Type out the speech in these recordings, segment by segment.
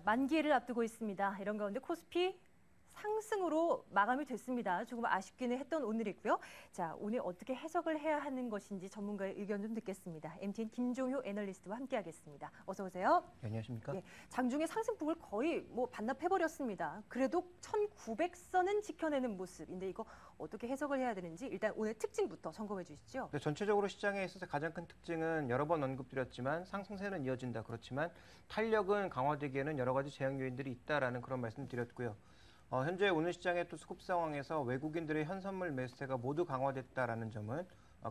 만기를 앞두고 있습니다. 이런 가운데 코스피 상승으로 마감이 됐습니다. 조금 아쉽기는 했던 오늘이고요. 자, 오늘 어떻게 해석을 해야 하는 것인지 전문가의 의견 좀 듣겠습니다. MTN 김종효 애널리스트와 함께하겠습니다. 어서 오세요. 안녕하십니까? 예, 장중에 상승폭을 거의 반납해버렸습니다. 그래도 1900선은 지켜내는 모습인데 이거 어떻게 해석을 해야 되는지 일단 오늘 특징부터 점검해 주시죠. 네, 전체적으로 시장에 있어서 가장 큰 특징은 여러 번 언급드렸지만 상승세는 이어진다. 그렇지만 탄력은 강화되기에는 여러 가지 제약 요인들이 있다라는 그런 말씀 드렸고요. 현재 오늘 시장의 또 수급 상황에서 외국인들의 현선물 매수세가 모두 강화됐다라는 점은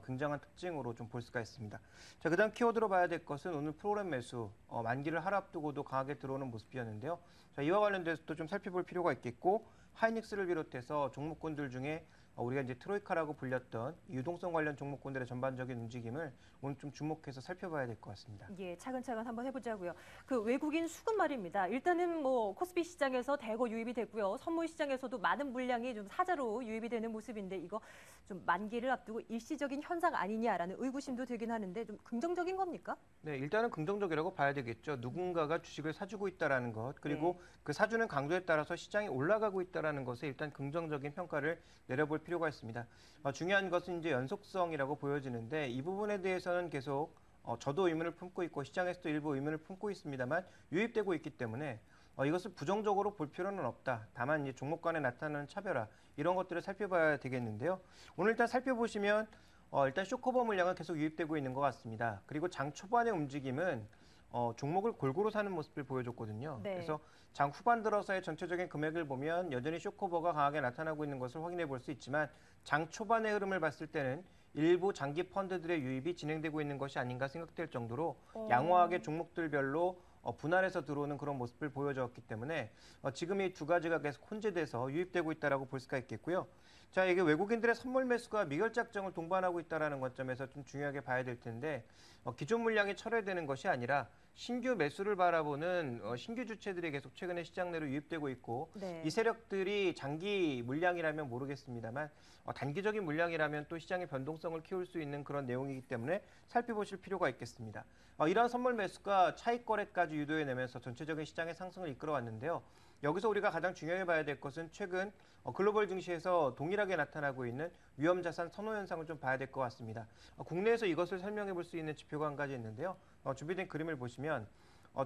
굉장한 특징으로 좀 볼 수가 있습니다. 자, 그다음 키워드로 봐야 될 것은 오늘 프로그램 매수 만기를 하루 앞두고도 강하게 들어오는 모습이었는데요. 자, 이와 관련돼서도 좀 살펴볼 필요가 있겠고 하이닉스를 비롯해서 종목군들 중에 우리가 이제 트로이카라고 불렸던 유동성 관련 종목군들의 전반적인 움직임을 오늘 좀 주목해서 살펴봐야 될 것 같습니다. 예, 차근차근 한번 해보자고요. 그 외국인 수급 말입니다. 일단은 코스피 시장에서 대거 유입이 됐고요. 선물 시장에서도 많은 물량이 좀 사자로 유입이 되는 모습인데 이거 좀 만기를 앞두고 일시적인 현상 아니냐라는 의구심도 들긴 하는데 좀 긍정적인 겁니까? 네, 일단은 긍정적이라고 봐야 되겠죠. 누군가가 주식을 사주고 있다라는 것, 그리고 그 사주는 강도에 따라서 시장이 올라가고 있다라는 것에 일단 긍정적인 평가를 내려볼 필요가 있습니다. 중요한 것은 이제 연속성이라고 보여지는데 이 부분에 대해서는 계속 저도 의문을 품고 있고 시장에서도 일부 의문을 품고 있습니다만 유입되고 있기 때문에 이것을 부정적으로 볼 필요는 없다. 다만 이제 종목 간에 나타나는 차별화 이런 것들을 살펴봐야 되겠는데요. 오늘 일단 살펴보시면 일단 쇼커버 물량은 계속 유입되고 있는 것 같습니다. 그리고 장 초반의 움직임은 종목을 골고루 사는 모습을 보여줬거든요. 네. 그래서 장 후반 들어서의 전체적인 금액을 보면 여전히 쇼커버가 강하게 나타나고 있는 것을 확인해 볼 수 있지만 장 초반의 흐름을 봤을 때는 일부 장기 펀드들의 유입이 진행되고 있는 것이 아닌가 생각될 정도로 양호하게 종목들별로 분할해서 들어오는 그런 모습을 보여줬기 때문에 지금 이 두 가지가 계속 혼재돼서 유입되고 있다고 볼 수가 있겠고요. 자, 이게 외국인들의 선물 매수가 미결작정을 동반하고 있다는 관점에서 좀 중요하게 봐야 될 텐데 기존 물량이 철회되는 것이 아니라 신규 매수를 바라보는 신규 주체들이 계속 최근에 시장 내로 유입되고 있고 네. 이 세력들이 장기 물량이라면 모르겠습니다만 단기적인 물량이라면 또 시장의 변동성을 키울 수 있는 그런 내용이기 때문에 살펴보실 필요가 있겠습니다. 이러한 선물 매수가 차익 거래까지 유도해내면서 전체적인 시장의 상승을 이끌어왔는데요. 여기서 우리가 가장 중요하게 봐야 될 것은 최근 글로벌 증시에서 동일하게 나타나고 있는 위험자산 선호 현상을 좀 봐야 될 것 같습니다. 국내에서 이것을 설명해 볼 수 있는 지표가 한 가지 있는데요. 준비된 그림을 보시면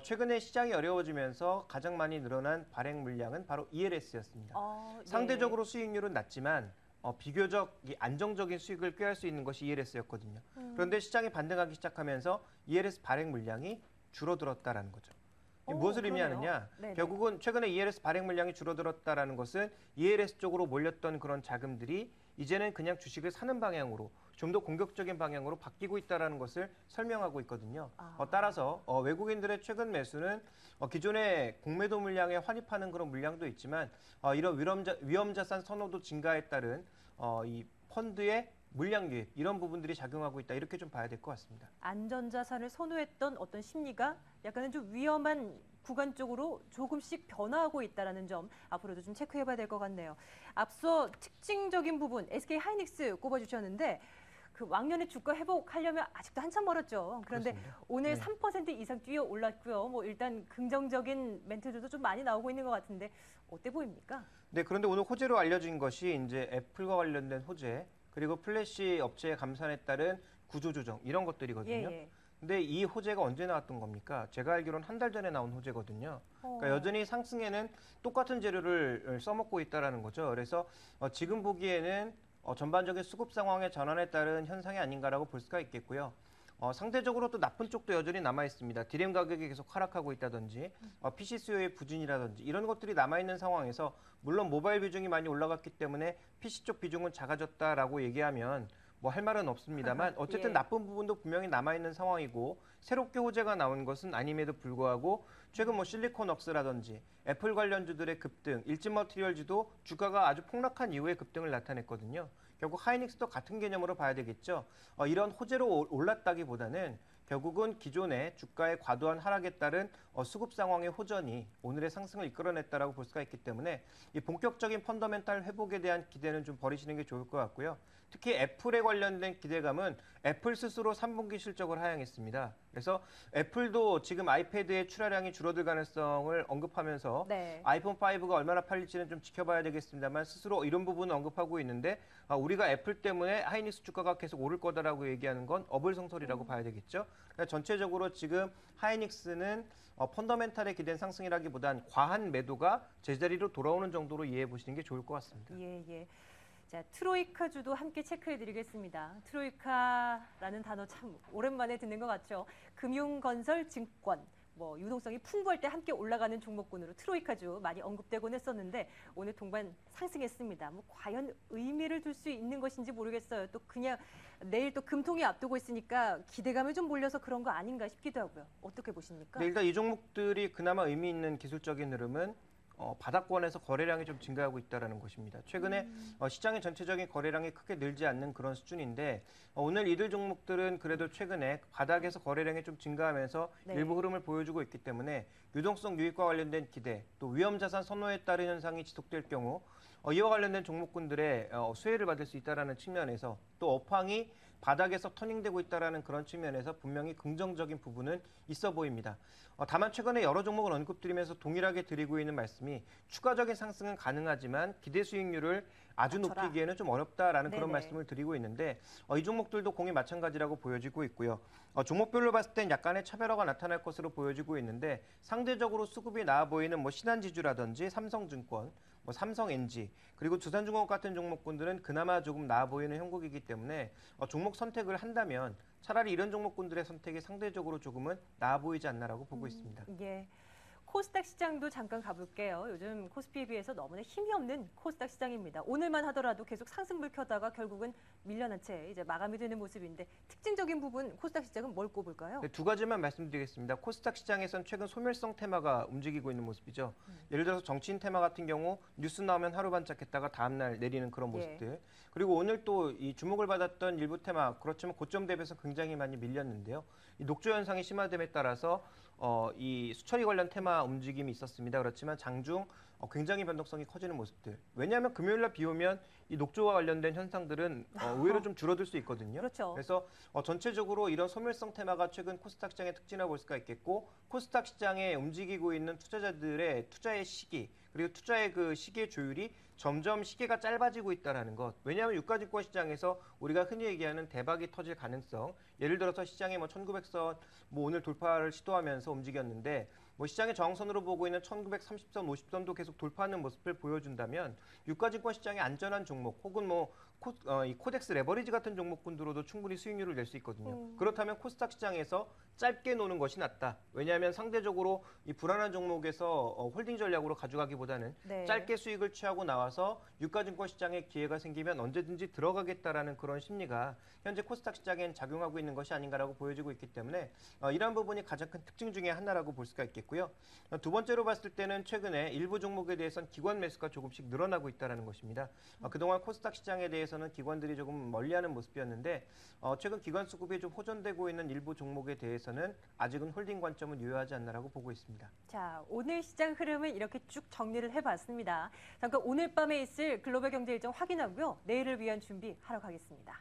최근에 시장이 어려워지면서 가장 많이 늘어난 발행 물량은 바로 ELS였습니다. 예. 상대적으로 수익률은 낮지만 비교적 안정적인 수익을 꾀할 수 있는 것이 ELS였거든요. 그런데 시장이 반등하기 시작하면서 ELS 발행 물량이 줄어들었다라는 거죠. 무엇을 의미하느냐? 네네. 결국은 최근에 ELS 발행 물량이 줄어들었다라는 것은 ELS 쪽으로 몰렸던 그런 자금들이 이제는 그냥 주식을 사는 방향으로 좀 더 공격적인 방향으로 바뀌고 있다는 것을 설명하고 있거든요. 따라서 외국인들의 최근 매수는 기존의 공매도 물량에 환입하는 그런 물량도 있지만 이런 위험자산 선호도 증가에 따른 이 펀드의 물량 유입 이런 부분들이 작용하고 있다 이렇게 좀 봐야 될 것 같습니다. 안전자산을 선호했던 어떤 심리가 약간은 좀 위험한 구간 쪽으로 조금씩 변화하고 있다는 점 앞으로도 좀 체크해봐야 될 것 같네요. 앞서 특징적인 부분 SK 하이닉스 꼽아주셨는데 그 왕년의 주가 회복하려면 아직도 한참 멀었죠. 그런데 그렇습니다. 오늘 네. 3% 이상 뛰어 올랐고요. 일단 긍정적인 멘트들도 좀 많이 나오고 있는 것 같은데 어때 보입니까? 네, 그런데 오늘 호재로 알려진 것이 이제 애플과 관련된 호재 그리고 플래시 업체의 감산에 따른 구조조정 이런 것들이거든요. 예. 근데 이 호재가 언제 나왔던 겁니까? 제가 알기로는 한 달 전에 나온 호재거든요. 그러니까 여전히 상승에는 똑같은 재료를 써먹고 있다는 거죠. 그래서 지금 보기에는 전반적인 수급 상황의 전환에 따른 현상이 아닌가라고 볼 수가 있겠고요. 상대적으로 또 나쁜 쪽도 여전히 남아 있습니다. 디램 가격이 계속 하락하고 있다든지 PC 수요의 부진이라든지 이런 것들이 남아 있는 상황에서 물론 모바일 비중이 많이 올라갔기 때문에 PC 쪽 비중은 작아졌다라고 얘기하면 뭐 할 말은 없습니다만 어쨌든 예. 나쁜 부분도 분명히 남아 있는 상황이고 새롭게 호재가 나온 것은 아님에도 불구하고 최근 실리콘웍스라든지 애플 관련주들의 급등, 일진머티리얼즈도 주가가 아주 폭락한 이후에 급등을 나타냈거든요. 결국 하이닉스도 같은 개념으로 봐야 되겠죠. 이런 호재로 올랐다기보다는 결국은 기존의 주가의 과도한 하락에 따른 수급 상황의 호전이 오늘의 상승을 이끌어냈다라고 볼 수가 있기 때문에 이 본격적인 펀더멘탈 회복에 대한 기대는 좀 버리시는 게 좋을 것 같고요. 특히 애플에 관련된 기대감은 애플 스스로 3분기 실적을 하향했습니다. 그래서 애플도 지금 아이패드의 출하량이 줄어들 가능성을 언급하면서 네. 아이폰 5가 얼마나 팔릴지는 좀 지켜봐야 되겠습니다만 스스로 이런 부분을 언급하고 있는데 우리가 애플 때문에 하이닉스 주가가 계속 오를 거다라고 얘기하는 건 어불성설이라고 봐야 되겠죠. 그러니까 전체적으로 지금 하이닉스는 펀더멘탈에 기댄 상승이라기보단 과한 매도가 제자리로 돌아오는 정도로 이해해 보시는 게 좋을 것 같습니다. 예, 예. 자, 트로이카주도 함께 체크해드리겠습니다. 트로이카라는 단어 참 오랜만에 듣는 것 같죠. 금융건설, 증권, 유동성이 풍부할 때 함께 올라가는 종목군으로 트로이카주 많이 언급되곤 했었는데 오늘 동반 상승했습니다. 과연 의미를 둘 수 있는 것인지 모르겠어요. 또 그냥 내일 또 금통이 앞두고 있으니까 기대감을 좀 몰려서 그런 거 아닌가 싶기도 하고요. 어떻게 보십니까? 네, 일단 이 종목들이 그나마 의미 있는 기술적인 흐름은 바닥권에서 거래량이 좀 증가하고 있다는 것입니다. 최근에 시장의 전체적인 거래량이 크게 늘지 않는 그런 수준인데 오늘 이들 종목들은 그래도 최근에 바닥에서 거래량이 좀 증가하면서 네. 일부 흐름을 보여주고 있기 때문에 유동성 유입과 관련된 기대, 또 위험자산 선호에 따른 현상이 지속될 경우 이와 관련된 종목군들의 수혜를 받을 수 있다는 측면에서 또 업황이 바닥에서 터닝되고 있다는 그런 측면에서 분명히 긍정적인 부분은 있어 보입니다. 다만 최근에 여러 종목을 언급드리면서 동일하게 드리고 있는 말씀이 추가적인 상승은 가능하지만 기대 수익률을 아주 낮춰라. 높이기에는 좀 어렵다라는 네네. 그런 말씀을 드리고 있는데 이 종목들도 공이 마찬가지라고 보여지고 있고요. 종목별로 봤을 땐 약간의 차별화가 나타날 것으로 보여지고 있는데 상대적으로 수급이 나아 보이는 신한지주라든지 삼성증권, 삼성NG 그리고 두산중공업 같은 종목군들은 그나마 조금 나아 보이는 형국이기 때문에 종목 선택을 한다면 차라리 이런 종목군들의 선택이 상대적으로 조금은 나아 보이지 않나라고 보고 있습니다. 예. 코스닥 시장도 잠깐 가볼게요. 요즘 코스피에 비해서 너무나 힘이 없는 코스닥 시장입니다. 오늘만 하더라도 계속 상승불 켜다가 결국은 밀려난 채 이제 마감이 되는 모습인데 특징적인 부분 코스닥 시장은 뭘 꼽을까요? 네, 두 가지만 말씀드리겠습니다. 코스닥 시장에선 최근 소멸성 테마가 움직이고 있는 모습이죠. 예를 들어서 정치인 테마 같은 경우 뉴스 나오면 하루 반짝했다가 다음날 내리는 그런 모습들. 그리고 오늘 또 이 주목을 받았던 일부 테마 그렇지만 고점 대비해서 굉장히 많이 밀렸는데요. 이 녹조 현상이 심화됨에 따라서 이 수처리 관련 테마 움직임이 있었습니다. 그렇지만 장중 굉장히 변동성이 커지는 모습들. 왜냐하면 금요일날 비 오면 이 녹조와 관련된 현상들은 의외로 좀 줄어들 수 있거든요. 그렇죠. 그래서 전체적으로 이런 소멸성 테마가 최근 코스닥 시장의 특징이라고 볼 수가 있겠고 코스닥 시장에 움직이고 있는 투자자들의 투자의 시기 그리고 투자의 그 시기의 조율이 점점 시기가 짧아지고 있다는 것. 왜냐하면 유가증권 시장에서 우리가 흔히 얘기하는 대박이 터질 가능성. 예를 들어서 시장에 1900선 오늘 돌파를 시도하면서 움직였는데 시장의 저항선으로 보고 있는 1930선, 50선도 계속 돌파하는 모습을 보여준다면 유가증권 시장의 안전한 종목 혹은 이 코덱스 레버리지 같은 종목군들로도 충분히 수익률을 낼 수 있거든요. 그렇다면 코스닥 시장에서 짧게 노는 것이 낫다. 왜냐하면 상대적으로 이 불안한 종목에서 홀딩 전략으로 가져가기보다는 네. 짧게 수익을 취하고 나와서 유가증권 시장에 기회가 생기면 언제든지 들어가겠다라는 그런 심리가 현재 코스닥 시장엔 작용하고 있는 것이 아닌가라고 보여지고 있기 때문에 이러한 부분이 가장 큰 특징 중에 하나라고 볼 수가 있겠고요. 두 번째로 봤을 때는 최근에 일부 종목에 대해서는 기관 매수가 조금씩 늘어나고 있다는 것입니다. 그동안 코스닥 시장에 대해서는 기관들이 조금 멀리하는 모습이었는데 최근 기관 수급이 좀 호전되고 있는 일부 종목에 대해서는 아직은 홀딩 관점은 유효하지 않나라고 보고 있습니다. 자, 오늘 시장 흐름을 이렇게 쭉 정리를 해봤습니다. 잠깐 오늘 밤에 있을 글로벌 경제 일정 확인하고요. 내일을 위한 준비하러 가겠습니다.